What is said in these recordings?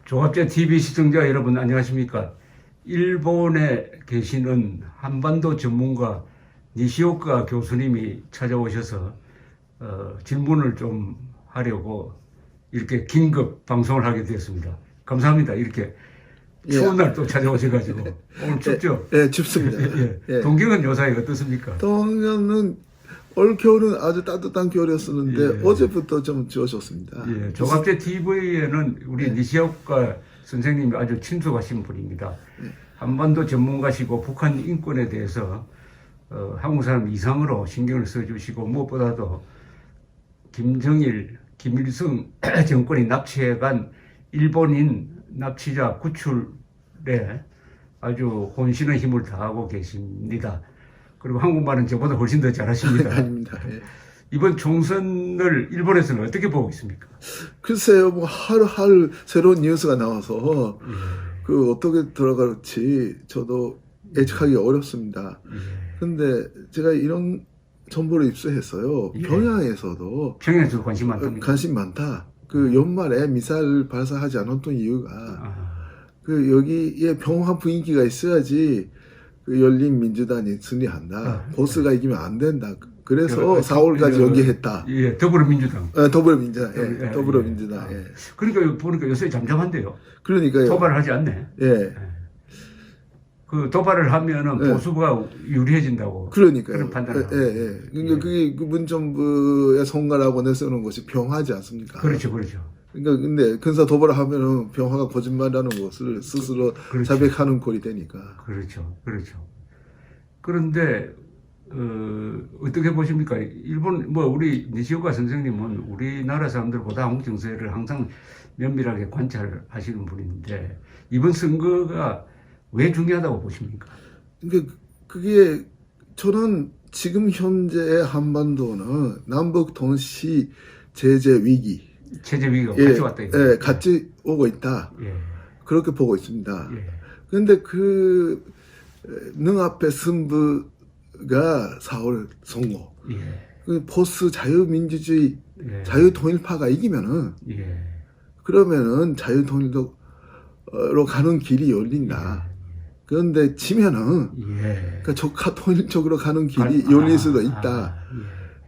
조갑제 TV 시청자 여러분 안녕하십니까? 일본에 계시는 한반도 전문가 니시오카 교수님이 찾아오셔서 질문을 좀 하려고 이렇게 긴급 방송을 하게 되었습니다. 감사합니다. 이렇게 추운 날 또 찾아오셔가지고 오늘 춥죠? 예, 춥습니다. 예. 동경은 요사이 어떻습니까? 동경은 올 겨울은 아주 따뜻한 겨울이었었는데 어제부터 좀 추워졌습니다. 예, 조갑제 TV에는 우리 니시오카 선생님이 아주 친숙하신 분입니다. 한반도 전문가시고 북한 인권에 대해서 한국 사람 이상으로 신경을 써주시고 무엇보다도 김정일, 김일성 정권이 납치해간 일본인 납치자 구출에 아주 혼신의 힘을 다하고 계십니다. 그리고 한국말은 저보다 훨씬 더 잘하십니다. 아닙니다. 예. 이번 총선을 일본에서는 어떻게 보고 있습니까? 글쎄요, 뭐 하루하루 새로운 뉴스가 나와서 그 어떻게 돌아갈지 저도 예측하기 어렵습니다. 그런데 제가 이런 정보를 입수했어요. 평양에서도 관심 많답니다. 관심 많다. 그 연말에 미사일 발사하지 않았던 이유가 그 여기에 평화한 분위기가 있어야지 그 열린 민주당이 승리한다. 보스가 이기면 안 된다. 그래서 4월까지 연기했다. 예, 더불어민주당. 더불어민주당. 예, 더불어민주당. 예. 그러니까 보니까 요새 잠잠한데요. 그러니까요. 도발을 하지 않네. 예. 그 도발을 하면은 보수가 유리해진다고. 그러니까요. 그런 판단을. 예. 그러니까 그게 그 문정부의 성과라고 내세우는 것이 병하지 않습니까? 그렇죠. 그러니까 근데 근사 도발을 하면은 병화가 거짓말하는 것을 스스로 자백하는 꼴이 되니까. 그렇죠. 그런데 어떻게 보십니까? 일본 우리 니시오카 선생님은 우리나라 사람들보다 한국 정세를 항상 면밀하게 관찰하시는 분인데 이번 선거가 왜 중요하다고 보십니까? 그러니까 그게 저는 지금 현재의 한반도는 남북 동시 제재 위기. 체제 위기가 같이 왔다. 예, 같이 오고 있다. 그렇게 보고 있습니다. 그런데 그 눈앞에 승부가 4월 선거. 그 보수 자유민주주의, 자유통일파가 이기면은 그러면은 자유통일로 가는 길이 열린다. 그런데 지면은 그 조카 통일 쪽으로 가는 길이 열릴 수도 있다.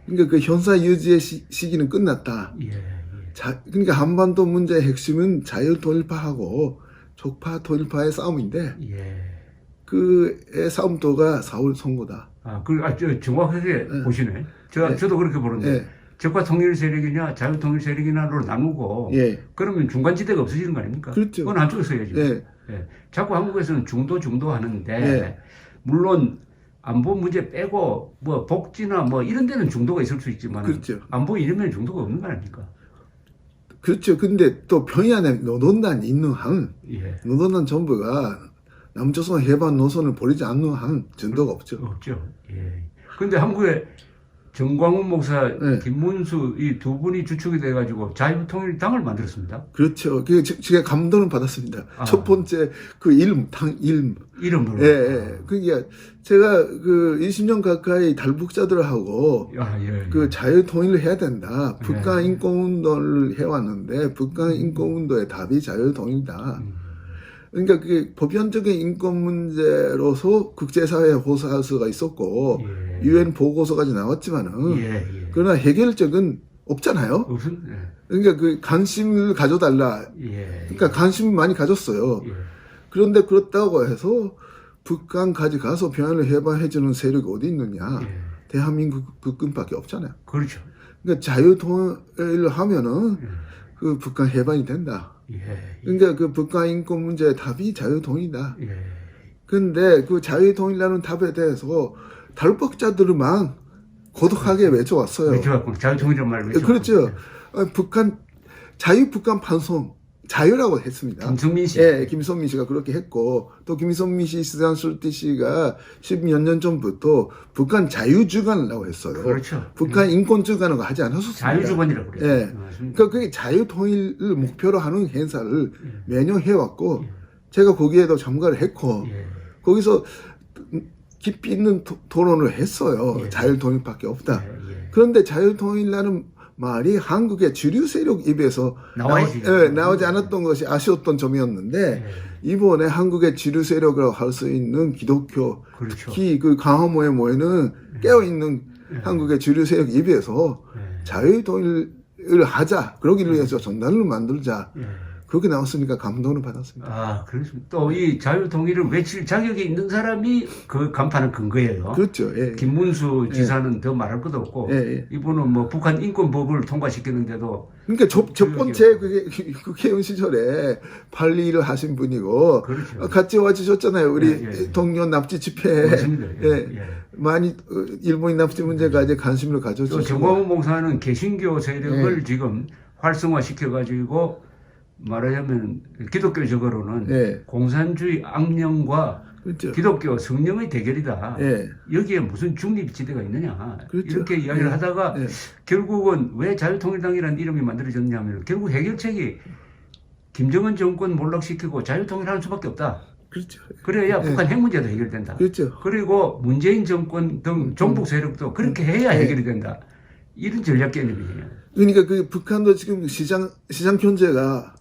그러니까 그 현사 유지의 시기는 끝났다. 그러니까 한반도 문제의 핵심은 자유통일파하고 적파 통일파의 싸움인데 그의 싸움도가 4월 선거다. 정확하게 보시네. 저도 그렇게 보는데 적과 통일 세력이냐 자유통일 세력이냐로 나누고 그러면 중간지대가 없어지는 거 아닙니까? 그렇죠. 그건 한쪽에 서야죠. 자꾸 한국에서는 중도 하는데 물론 안보 문제 빼고 복지나 이런 데는 중도가 있을 수 있지만 안보 이러면 중도가 없는 거 아닙니까? 그렇죠. 근데 또 평양에 노동단이 있는 한 노동단 정부가 남조선 해방 노선을 버리지 않는 한 전도가 없죠. 그런데 한국에 정광훈 목사, 김문수 이 두 분이 주축이 돼가지고 자유통일당을 만들었습니다. 그렇죠. 제가 감동을 받았습니다. 첫 번째 그 이름으로. 그러니까 제가 그 20년 가까이 탈북자들하고 그 자유통일을 해야 된다. 북한 인권운동을 해왔는데 북한 인권운동의 답이 자유통일이다. 그러니까 그게 보편적인 인권 문제로서 국제사회에 호소할 수가 있었고 유엔 보고서까지 나왔지만은 그러나 해결책은 없잖아요. 그러니까 그 관심을 가져달라. 그러니까 관심을 많이 가졌어요. 그런데 그렇다고 해서 북한까지 가서 평양을 해방해주는 세력이 어디 있느냐? 대한민국 국군밖에 없잖아요. 그렇죠. 그러니까 자유통일을 하면은 그 북한 해방이 된다. 그러니까 그 북한 인권 문제의 답이 자유통일이다. 근데 그 자유통일이라는 답에 대해서 탈북자들만 고독하게 외쳐왔어요. 외쳐왔고 자유통일이라는 말을 외쳐왔고. 그렇죠. 자유북한 반송 자유라고 했습니다. 김성민 씨. 김성민 씨가 그렇게 했고 또 김성민 씨, 스잔술티 씨가 10몇 년 전부터 북한 자유주간이라고 했어요. 그렇죠. 북한 인권주간을 하지 않았었습니다. 자유주간이라고 그래요. 그러니까 그게 자유통일을 목표로 하는 행사를 매년 해왔고 제가 거기에도 참가를 했고 거기서 깊이 있는 토론을 했어요. 자유통일밖에 없다. 그런데 자유통일이라는 말이 한국의 주류 세력 입에서 나오지 않았던 것이 아쉬웠던 점이었는데 이번에 한국의 주류 세력이라고 할 수 있는 기독교, 그렇죠. 특히 그 강화모에 모이는 깨어있는 한국의 주류 세력 입에서 자유통일을 하자, 그러기 위해서 전단을 만들자, 그렇게 나왔으니까 감동을 받았습니다. 아, 그렇습니다. 또 이 자유통일을 외칠 자격이 있는 사람이 그 간판을 건 거예요. 그렇죠. 예. 김문수 지사는 더 말할 것도 없고, 이분은 뭐 북한 인권법을 통과시키는데도. 그러니까 첫 번째 그게 국회의원 시절에 발리를 하신 분이고, 그렇죠. 같이 와주셨잖아요. 우리 동료 납치 집회에. 맞습니다. 많이 일본인 납치 문제가 이제 관심을 가져주시고. 정광훈 목사는 개신교 세력을 지금 활성화시켜가지고, 말하자면 기독교적으로는 공산주의 악령과 그렇죠. 기독교 성령의 대결이다. 여기에 무슨 중립지대가 있느냐. 그렇죠. 이렇게 이야기를 하다가 결국은 왜 자유통일당이라는 이름이 만들어졌냐면 결국 해결책이 김정은 정권 몰락시키고 자유통일하는 수밖에 없다. 그렇죠. 그래야 북한 핵 문제도 해결된다. 그렇죠. 그리고 문재인 정권 등 종북 세력도 그렇게 해야 해결이 된다. 이런 전략 개념이에요. 그러니까 그 북한도 지금 시장 경제가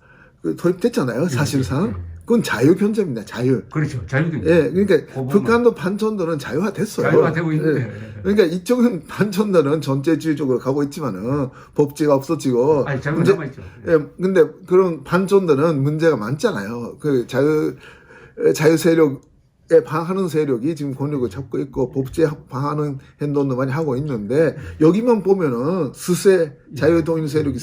도입됐잖아요. 사실상. 그건 자유 경제입니다. 자유. 그렇죠. 자유 경제. 그러니까 북한도 반천도는 자유화됐어요. 자유화되고 있는데. 그러니까 이쪽은 반천도는 전체주의적으로 가고 있지만은 법제가 없어지고. 아니, 자유가 남아있죠. 근데 그런 반천도는 문제가 많잖아요. 그 자유 세력에 방하는 세력이 지금 권력을 잡고 있고 법제 방하는 행동도 많이 하고 있는데 여기만 보면은 자유통일 세력이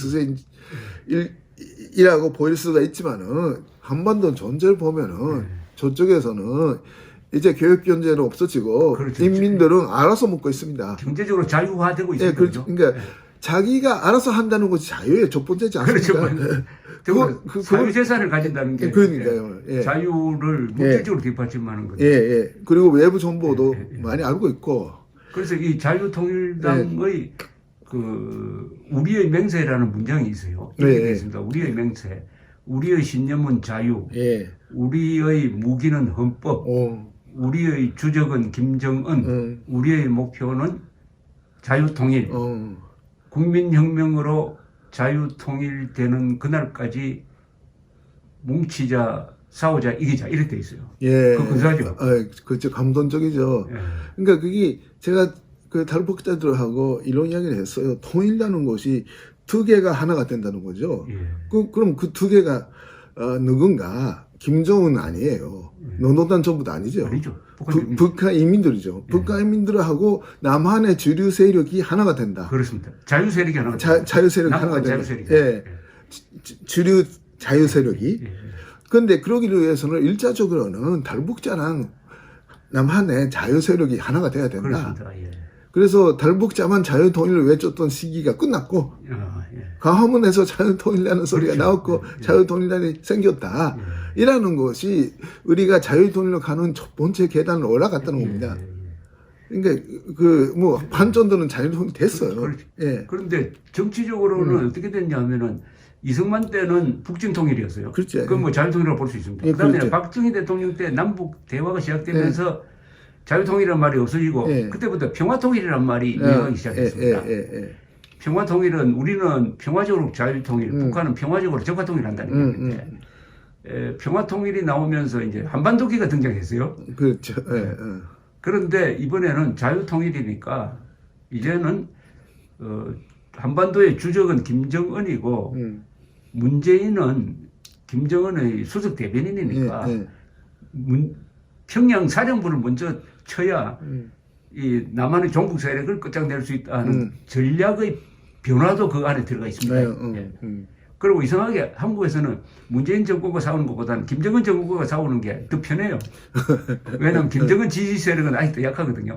이라고 보일 수가 있지만은 한반도 전체를 보면은 저쪽에서는 이제 교육 경제는 없어지고 그렇죠. 인민들은 알아서 먹고 있습니다. 경제적으로 자유화되고 있습니다. 그러니까 자기가 알아서 한다는 것이 자유의 첫 번째지 않습니까? 그렇죠. 자유재산을 가진다는 게 그러니까요. 자유를 물질적으로 뒷받침하는 거죠. 그리고 외부 정보도 많이 알고 있고. 그래서 이 자유통일당의 우리의 맹세라는 문장이 있어요. 이렇게 되어 있습니다. 우리의 맹세. 우리의 신념은 자유. 우리의 무기는 헌법. 우리의 주적은 김정은. 우리의 목표는 자유통일. 국민혁명으로 자유통일되는 그날까지 뭉치자, 싸우자, 이기자 이렇게 되어 있어요. 그 근사하죠. 그렇죠. 감동적이죠. 그러니까 그게 제가 다른 복자들하고 이런 이야기를 했어요. 통일이라는 것이 두 개가 하나가 된다는 거죠. 그럼 그 두 개가 누군가 김정은 아니에요. 노노단 전부도 아니죠. 아니죠. 북한 인민들이죠. 북한 인민들하고 남한의 주류 세력이 하나가 된다. 그렇습니다. 자유 세력이 하나가 된다. 자유 세력이 하나가 된다. 주류 자유 세력이. 그런데 그러기를 위해서는 일차적으로는 달북자랑 남한의 자유 세력이 하나가 돼야 된다. 그렇습니다. 그래서 달북자만 자유통일을 외쳤던 시기가 끝났고 광화문에서 자유통일이라는 소리가 나왔고 자유통일단이 생겼다. 이라는 것이 우리가 자유통일로 가는 첫 번째 계단을 올라갔다는 겁니다. 그러니까 반전도는 자유통일 됐어요. 그런데 정치적으로는 어떻게 됐냐면은 이승만 때는 북진통일이었어요. 그건 자유통일이라고 볼 수 있습니다. 그다음에 박정희 대통령 때 남북 대화가 시작되면서 자유통일이라는 말이 없어지고 그때부터 평화통일이라는 말이 유행하기 시작했습니다. 평화통일은 우리는 평화적으로 자유통일, 북한은 평화적으로 적화통일한다는 얘기인데 평화통일이 나오면서 이제 한반도기가 등장했어요. 그렇죠. 그런데 이번에는 자유통일이니까 이제는 한반도의 주적은 김정은이고 문재인은 김정은의 수석 대변인이니까 평양 사령부를 먼저 쳐야 이 남한의 종북 세력을 끝장낼 수 있다는 전략의 변화도 그 안에 들어가 있습니다. 그리고 이상하게 한국에서는 문재인 정권과 싸우는 것보다는 김정은 정권과 싸우는 게 더 편해요. 왜냐하면 김정은 지지 세력은 아직도 약하거든요.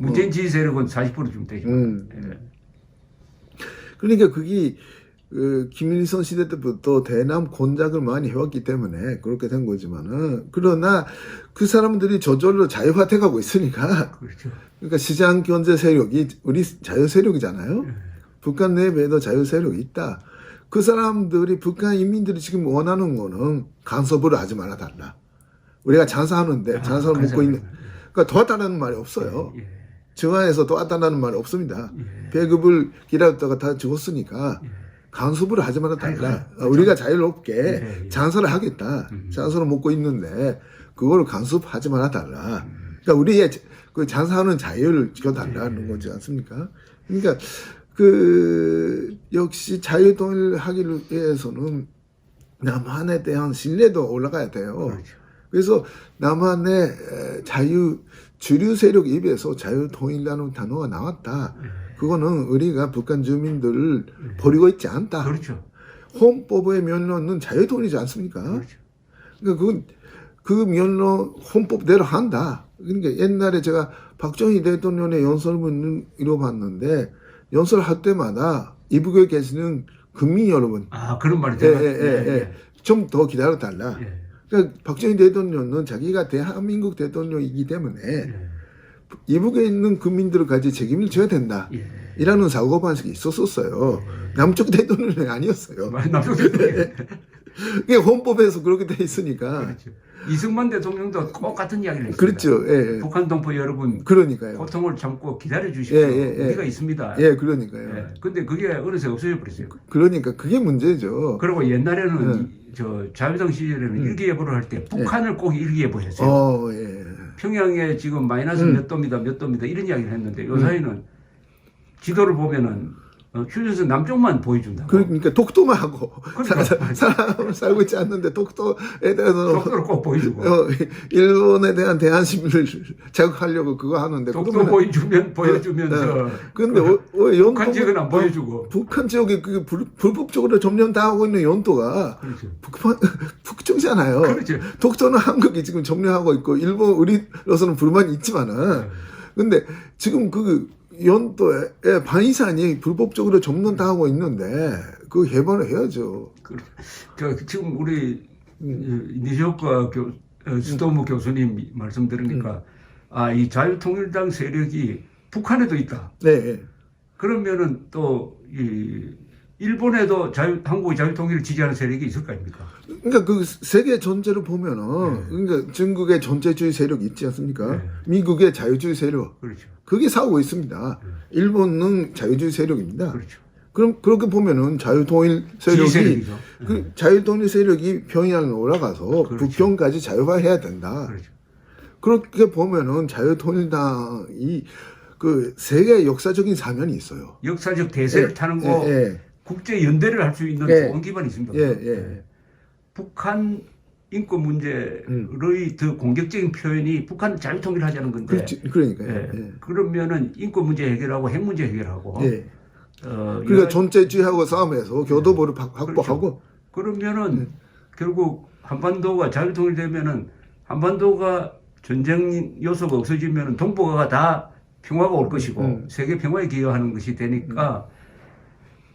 문재인 지지 세력은 40%쯤 되죠. 그러니까 그게 김일성 시대 때부터 대남 공작을 많이 해왔기 때문에 그렇게 된 거지만은 그러나 그 사람들이 저절로 자유화돼 가고 있으니까 그러니까 시장 경제 세력이 우리 자유 세력이잖아요. 북한 내부에도 자유 세력이 있다. 그 사람들이 북한 인민들이 지금 원하는 거는 간섭을 하지 말아 달라. 우리가 장사하는데 장사를 먹고 있는 그러니까 도와달라는 말이 없어요. 정화해서 또 왔다는 말 없습니다. 예. 배급을 기다렸다가 다 죽었으니까 예. 간섭을 하지 말아 달라. 그러니까, 우리가 자유롭게 예, 예. 장사를 하겠다. 장사를 먹고 있는데 그걸 간섭하지 말아 달라. 그러니까 우리의 그 장사하는 자유를 지켜달라는 거지 않습니까? 그러니까 그 역시 자유통일하기를 위해서는 남한에 대한 신뢰도 올라가야 돼요. 그렇죠. 그래서 남한의 주류 세력 입에서 자유통일이라는 단어가 나왔다. 그거는 우리가 북한 주민들을 버리고 있지 않다. 그렇죠. 헌법의 면로는 자유통일이지 않습니까? 그렇죠. 그러니까 그 면로 헌법대로 한다. 그러니까 옛날에 제가 박정희 대통령의 연설문을 읽어봤는데 연설할 때마다 이북에 계시는 국민 여러분, 그런 말이 제가 좀 더 기다려달라. 예. 그러니까 박정희 대통령은 자기가 대한민국 대통령이기 때문에 이북에 있는 국민들까지 책임을 져야 된다. 예. 이라는 사고방식이 있었어요. 남쪽 대통령이 아니었어요. 남쪽 대통령. 그게 헌법에서 그렇게 돼 있으니까. 그렇죠. 이승만 대통령도 똑같은 이야기를 했습니다. 그렇죠. 예, 예. 북한 동포 여러분, 그러니까요. 고통을 참고 기다려 주십시오. 우리가 있습니다. 예, 그러니까요. 예. 근데 그게 어느새 없어져 버렸어요. 그러니까 그게 문제죠. 그리고 옛날에는 저 자유당 시절에는 일기예보를 할 때 북한을 꼭 일기예보했어요. 예. 평양에 지금 마이너스 몇 도입니다, 몇 도입니다 이런 이야기를 했는데 요사이는 지도를 보면은 휴전선 남쪽만 보여준다고. 그러니까 독도만 하고 그러니까. 사람 살고 있지 않는데 독도에 대해서 독도를 꼭 보여주고. 일본에 대한 대한심을 자극하려고 그거 하는데 독도 보여주면서. 근데 북한 지역은 안 보여주고. 북한 지역이 그 불법적으로 점령당하고 있는 연도가 그렇죠. 북쪽이잖아요. 그렇죠. 독도는 한국이 지금 점령하고 있고 일본 우리로서는 불만이 있지만은 근데 지금 그 연도의 반 이상이 불법적으로 점령당하고 있는데 그 해방을 해야죠. 지금 우리 니시오카 수도무 교수님 말씀 들으니까 이 자유통일당 세력이 북한에도 있다. 네. 그러면은 또 일본에도 한국의 자유통일을 지지하는 세력이 있을 거 아닙니까? 그러니까 그 세계 전체를 보면은 그러니까 중국의 전체주의 세력이 있지 않습니까? 미국의 자유주의 세력. 그렇죠. 그게 싸우고 있습니다. 일본은 자유주의 세력입니다. 그렇죠. 그럼 그렇게 보면은 자유통일 세력이 자유통일 세력이 평양에 올라가서 그렇죠. 북경까지 자유화해야 된다. 그렇죠. 그렇게 보면은 자유통일당이 그 세계 역사적인 사면이 있어요. 역사적 대세를 타는 거 국제 연대를 할 수 있는 좋은 기반이 있습니다. 북한 인권 문제의 더 공격적인 표현이 북한 자유통일을 하자는 건데. 그렇지, 그러니까요. 그러면은 인권 문제 해결하고 핵 문제 해결하고. 그러니까 존재주의하고 싸움에서 교도보를 확보하고. 그렇죠. 그러면은 결국 한반도가 자유통일되면은 한반도가 전쟁 요소가 없어지면은 동북아가 다 평화가 올 것이고 세계 평화에 기여하는 것이 되니까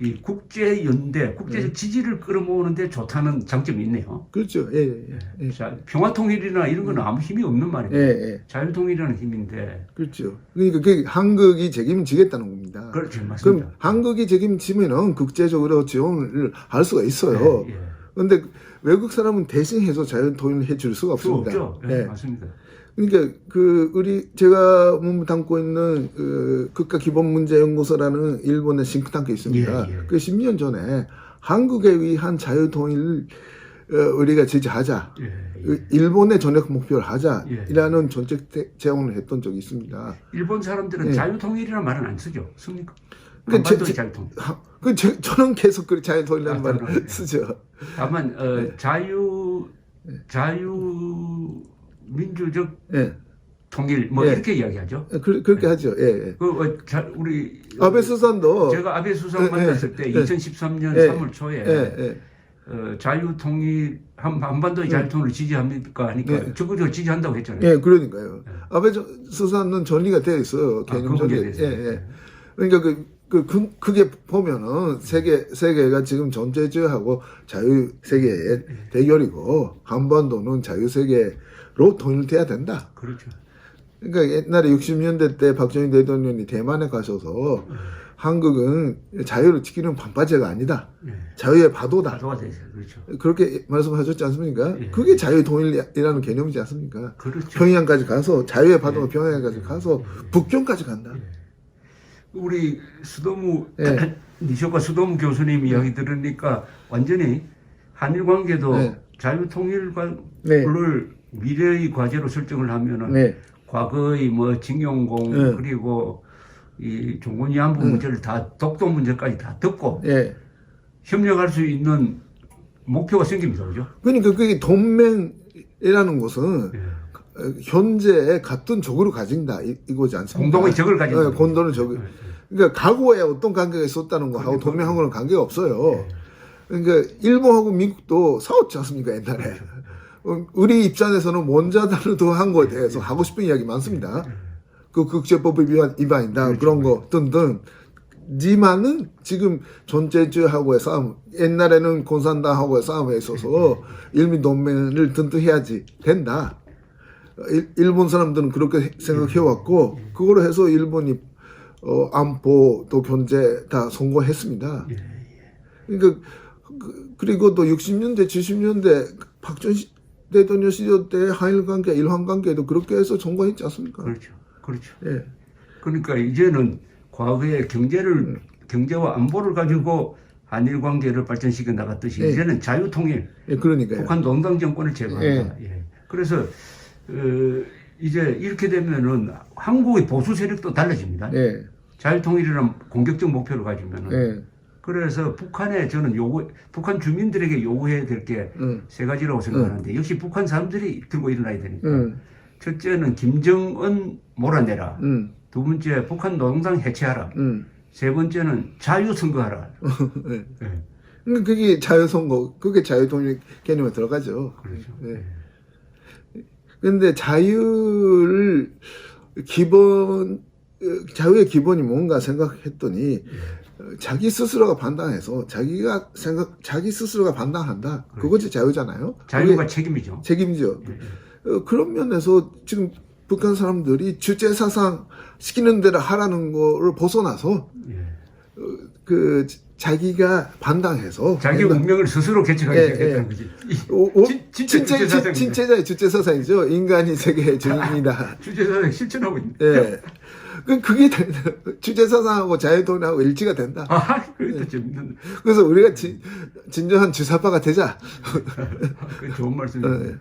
이 국제 연대, 국제적 지지를 끌어모으는데 좋다는 장점이 있네요. 그렇죠. 자, 평화 통일이나 이런 건 아무 힘이 없는 말입니다. 자유통일이라는 힘인데. 그렇죠. 그러니까 그 한국이 책임지겠다는 겁니다. 그렇죠, 맞습니다. 그럼 한국이 책임지면은 국제적으로 지원을 할 수가 있어요. 그런데 외국 사람은 대신해서 자유통일을 해줄 수가 없습니다. 없죠. 맞습니다. 그러니까 제가 몸을 담고 있는 국가기본문제연구소라는 일본의 싱크탱크 있습니다. 그 10년 전에 한국에 위한 자유통일을 우리가 지지하자. 일본의 전략 목표를 하자라는 정책 제안을 했던 적이 있습니다. 일본 사람들은 자유통일이라는 말은 안 쓰죠. 씁니까? 한반도의 자유통일. 저는 계속 그 자유통일이라는 말을 쓰죠. 다만 자유민주적 통일 이렇게 이야기하죠. 그렇게 하죠. 우리 아베 수상도 제가 아베 수상 만났을 때 2013년 3월 초에 자유통일 한반도의 자유통일을 지지합니까 하니까 적극적으로 지지한다고 했잖아요. 그러니까요. 아베 수상은 정리가 되어 있어요. 개념적으로. 그러니까 그게 보면은 세계가 지금 전체주의하고 자유 세계의 대결이고 한반도는 자유 세계로 통일돼야 된다. 그렇죠. 그러니까 옛날에 60년대 때 박정희 대통령이 대만에 가셔서 한국은 자유를 지키는 반바지가 아니다. 예. 자유의 바도다. 바도가 되죠. 그렇죠. 그렇게 말씀하셨지 않습니까? 예. 그게 자유 통일이라는 개념이지 않습니까? 그렇죠. 평양까지 가서 자유의 바도가 예. 평양까지 가서 북경까지 간다. 우리 수도무 예. 니쇼카 수도무 교수님 이야기 들으니까 완전히 한일 관계도 네. 자유 통일을 네. 미래의 과제로 설정을 하면은 네. 과거의 뭐 징용공 네. 그리고 이 종군 위안부 문제를 다 독도 문제까지 다 듣고 예. 협력할 수 있는 목표가 생깁니다, 그죠? 그러니까 그게 동맹이라는 것은 예. 현재 같은 적을 가진다 이거지 않습니까? 공동의 적을 가진다. 네, 공동의 적. 예. 그러니까 과거에 어떤 관계가 있었다는 거하고 그러니까. 동맹하고는 관계가 없어요. 예. 그러니까 일본하고 미국도 싸웠지 않습니까 옛날에. 그렇죠. 우리 입장에서는 원자단도 한 거에 대해서 하고 싶은 이야기 많습니다. 그 국제법 위반이다 그렇죠. 그런 거 등등. 지만은 지금 존재주의하고의 싸움, 옛날에는 공산당하고의 싸움에 있어서 일민 동맹을 튼튼해야지 된다. 일본 사람들은 그렇게 생각해왔고 그거로 해서 일본이 안보 또 경제 다 성공했습니다. 그러니까 그리고 또 60년대 70년대 박정희 대통령 시절 때 한일 관계, 일한 관계도 그렇게 해서 성공했지 않습니까? 그렇죠. 그렇죠. 예. 그러니까 이제는 과거에 경제와 안보를 가지고 한일 관계를 발전시켜 나갔듯이 예. 이제는 자유통일, 예, 그러니까요. 북한 농당 정권을 제거한다. 예. 그래서 이제 이렇게 되면은 한국의 보수 세력도 달라집니다. 예. 자유통일이라는 공격적 목표를 가지면은. 예. 그래서 북한에 저는 북한 주민들에게 요구해야 될 게 세 가지라고 생각하는데 역시 북한 사람들이 들고 일어나야 되니까 첫째는 김정은 몰아내라. 두 번째 북한 노동당 해체하라. 세 번째는 자유선거하라. 예. 예. 그러니까 그게 자유선거, 그게 자유통일 개념에 들어가죠. 그렇죠. 예. 근데 자유의 기본이 뭔가 생각했더니 자기 스스로가 판단해서 자기 스스로가 판단한다. 그것이 자유잖아요. 자유가 책임이죠. 책임이죠. 그런 면에서 지금 북한 사람들이 주체 사상 시키는 대로 하라는 거를 벗어나서 그 자기가 판단해서 자기 운명을 스스로 개척하게 되겠다는 거지. 진짜의 주체 사상이죠. 인간이 세계의 주인이다. 주체 사상 실천하고 있네. 예. 그게 주체 사상하고 자유통일하고 일치가 된다. 아, 그것도 재밌는. 그래서 우리가 진정한 주사파가 되자. 그 좋은 말씀이네요.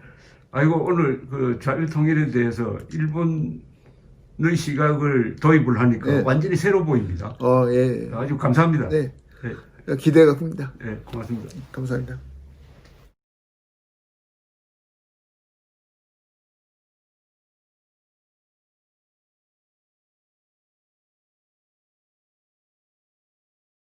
아이고 오늘 그 자유통일에 대해서 일본의 시각을 도입을 하니까 완전히 새로 보입니다. 예. 아주 감사합니다. 네. 기대가 큽니다. 네, 고맙습니다. 감사합니다.